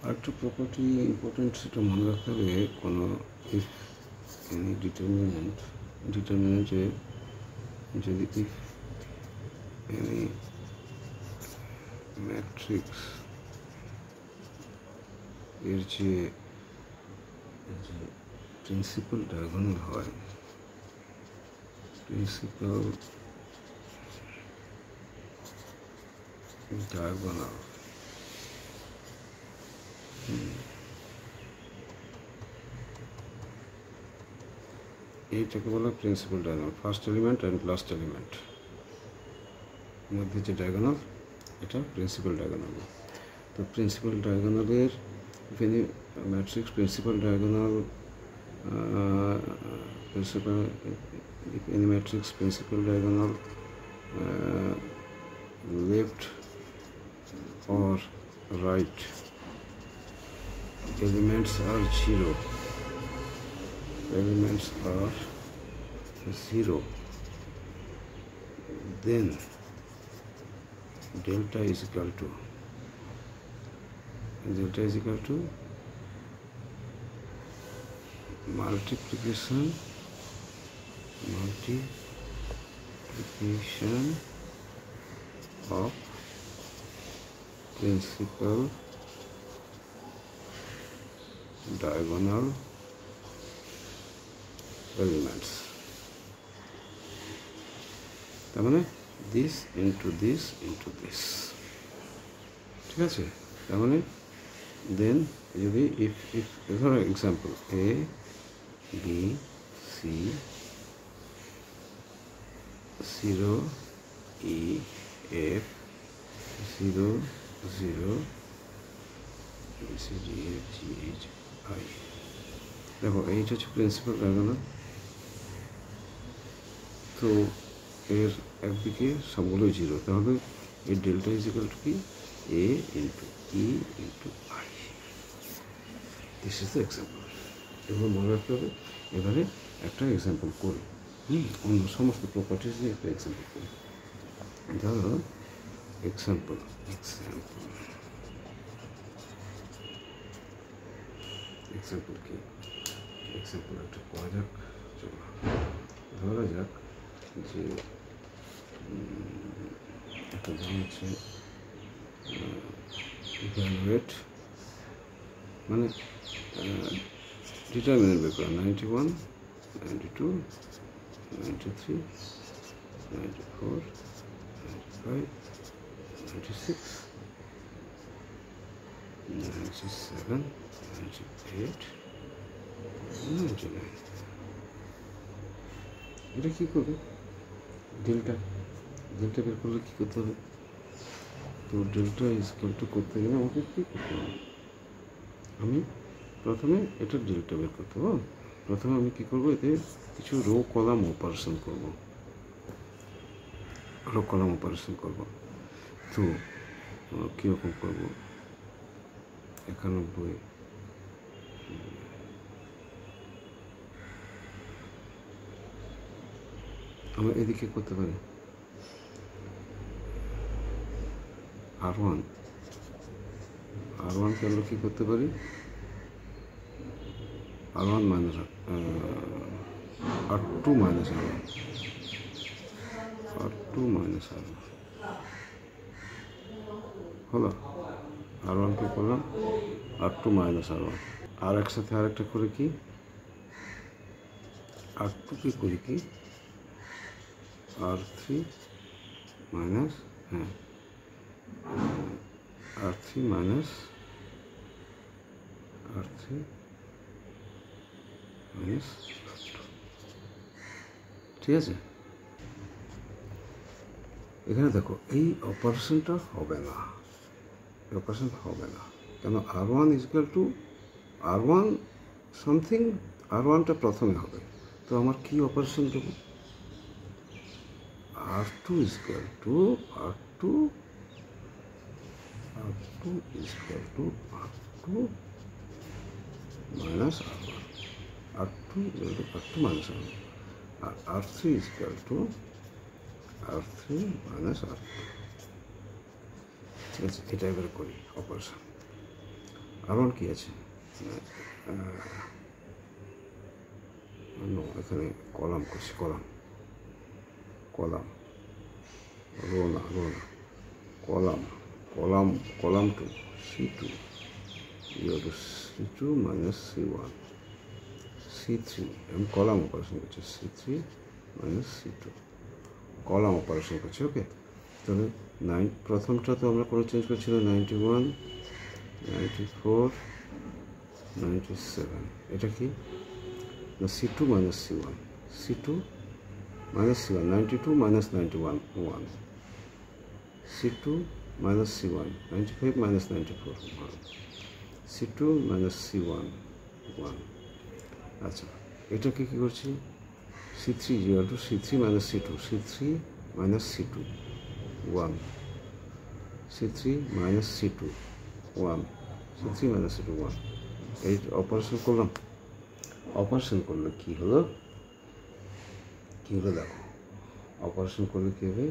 আরেকটা property important, সেটা মনে রাখতে হবে। কোনো ইফ এনি ডিটারমিনেন্টে যদি ইফ এনি ম্যাট্রিক্স এর যে প্রিন্সিপাল ডায়াগোনাল হয়, প্রিন্সিপাল ডায়াগোনাল এইটাকে বলা principal diagonal. First element and last element মধ্যে যে ডায়াগোনাল, এটা প্রিন্সিপাল ডায়াগোনাল। তো প্রিন্সিপাল ডায়াগোনালের এখানে matrix principal diagonal if any matrix principal diagonal left or right elements are zero, then delta is equal to multiplication of principal diagonal elements, তার মানে this into this into this, ঠিক আছে? তার মানে দেন যদি if ধরো example a b c 0 e f 0 0 c d e f g h i, দেখো এইটা হচ্ছে প্রিন্সিপাল ডায়াগোনাল। তো এর একদিকে সবগুলোই জিরো, তাহলে এর ডেল্টা ইজ ইকুয়াল টু কি a into E into I. This is the example. এবার মনে রাখতে হবে। এবারে একটা এক্সাম্পল করি, অন্য সমস্ত প্রপার্টিস নিয়ে একটা এক্সাম্পল করি। ধরো এক্সাম্পল কি এক্সাম্পল একটা করা যাক। চলো ধরা যাক যে একটা দাম হচ্ছে ইভ্যালুয়েট, মানে ডিটারমিনেন্ট বের করা 91 92 93 94 95 96 97 98 99। এটা কী করবে? ডেল্টা বের করলে কী করতে হবে? তো ডেল্টা ইজকাল টু করতে গেলে আমাকে কী করতে হবে? আমি প্রথমে এটা ডেল্টা বের করতে হবে। প্রথমে আমি কী করবো? এতে কিছু রো কলাম অপারেশন করব। তো কীরকম করব? 91 আমরা এদিকে করতে পারি R1 কে আমরা কী করতে পারি? R1 minus R2 minus R1 হলো। R1 কে করলাম R2 মাইনাস R1, আর একসাথে আরেকটা করে কি R2 কে করি কি R3 মাইনাস R3 মাইনাস ঠিক আছে? এখানে দেখো এই অপারেশনটা হবে না, কেন? R1 is equal two R1 something, R1টা প্রথমে হবে। তো আমার কি অপারেশন দেবো? R2 equal to R2 equal to R2 minus R1, R2 minus R1, আর R3 equal to R3 minus R2। ঠিক আছে, এটা এবার করি অপারেশন। আবার কি আছে এখানে কলাম করছি, কলাম কলাম রো না column column column to C2 equal to C2 minus C1 C3 আমি কলাম অপারেশন করছি C3 minus C2 column operation করছি। ওকে, তাহলে প্রথমটা তো আমরা করে চেঞ্জ করছিল 91 94 97, এটা কি না C2 minus C1 C2 minus C1 92 minus 91 1 C2 minus C1 95 minus 94 1 C2 minus C1 1। আচ্ছা, এটা কি করছি C3 equal to C3 minus C2 C3 minus C2 1 C3 minus C2 1 C3 minus C2 1। এই অপারেশন করলাম, অপারেশন করলে কি হলো দেখো, অপারেশন করলে কি হবে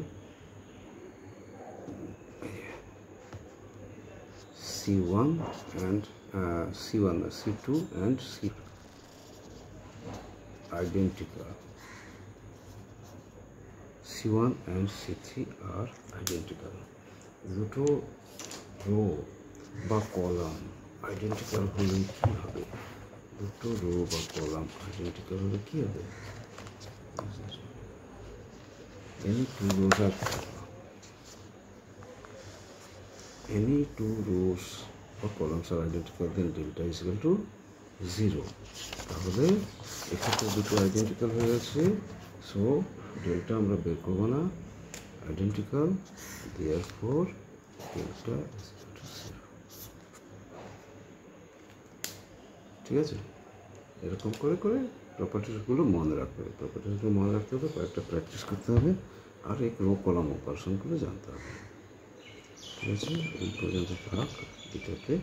C1 and C1 C2 and C2 identical, C1 and C3 are identical। দুটো রো বা কলাম আইডেন্টিক্যাল হলে কি হবে, দুটো রো বা কলাম আইডেন্টিক্যাল হলে কি হবে, any two rows or columns are identical then delta is equal to 0। তাহলে এক্ষেত্রে দুটো আইডেন্টিক্যাল হয়ে গেছে, সো ডেল্টা আমরা বের করবো না, identical therefore delta is equal to 0। ঠিক আছে, এরকম করে প্রপার্টিসগুলো মনে রাখতে হবে, কয়েকটা প্র্যাকটিস করতে হবে আর এই রো কলাম অপারেশনগুলো জানতে হবে। ঠিক আছে, এই পর্যন্ত থাক, এটাতে